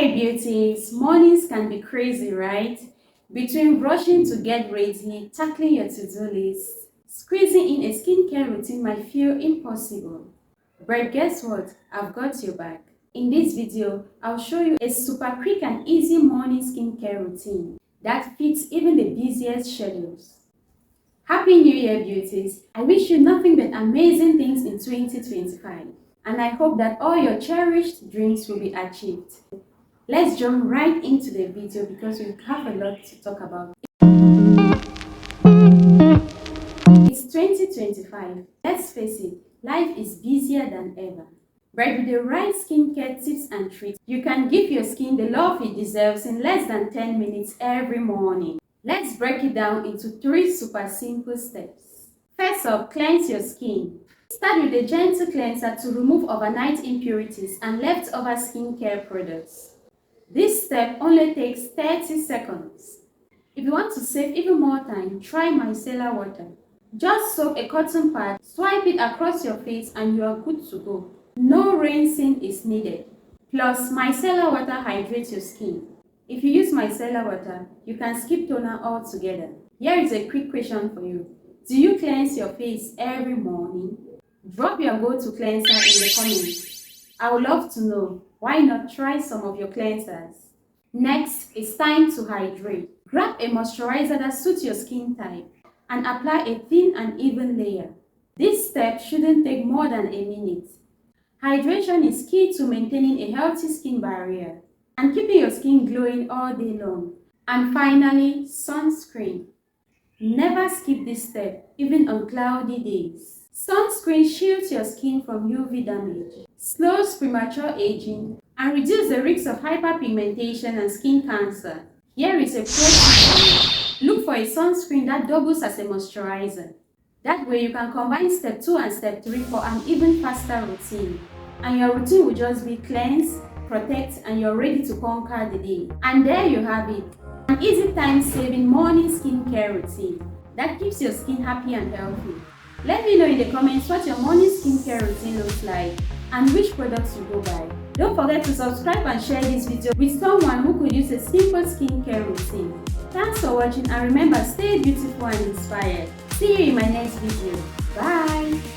Hey beauties, mornings can be crazy, right? Between rushing to get ready, tackling your to-do list, squeezing in a skincare routine might feel impossible. But guess what? I've got your back. In this video, I'll show you a super quick and easy morning skincare routine that fits even the busiest schedules. Happy New Year, beauties! I wish you nothing but amazing things in 2025, and I hope that all your cherished dreams will be achieved. Let's jump right into the video because we have a lot to talk about. It's 2025. Let's face it, life is busier than ever. But with the right skincare tips and tricks, you can give your skin the love it deserves in less than 10 minutes every morning. Let's break it down into 3 super simple steps. First up, cleanse your skin. Start with a gentle cleanser to remove overnight impurities and leftover skincare products. This step only takes 30 seconds. If you want to save even more time, try micellar water. Just soak a cotton pad, swipe it across your face and you are good to go. No rinsing is needed. Plus, micellar water hydrates your skin. If you use micellar water, you can skip toner altogether. Here is a quick question for you. Do you cleanse your face every morning? Drop your go-to cleanser in the comments. I would love to know. Why not try some of your cleansers? Next, it's time to hydrate. Grab a moisturizer that suits your skin type and apply a thin and even layer. This step shouldn't take more than a minute. Hydration is key to maintaining a healthy skin barrier and keeping your skin glowing all day long. And finally, sunscreen. Never skip this step, even on cloudy days. Sunscreen shields your skin from UV damage, slows premature aging, and reduces the risk of hyperpigmentation and skin cancer. Here is a pro tip for you. Look for a sunscreen that doubles as a moisturizer. That way you can combine step 2 and step 3 for an even faster routine. And your routine will just be cleanse, protect, and you're ready to conquer the day. And there you have it. An easy time-saving morning skincare routine that keeps your skin happy and healthy. Let me know in the comments what your morning skincare routine looks like and which products you go buy. Don't forget to subscribe and share this video with someone who could use a simple skincare routine. Thanks for watching and remember, stay beautiful and inspired. See you in my next video. Bye!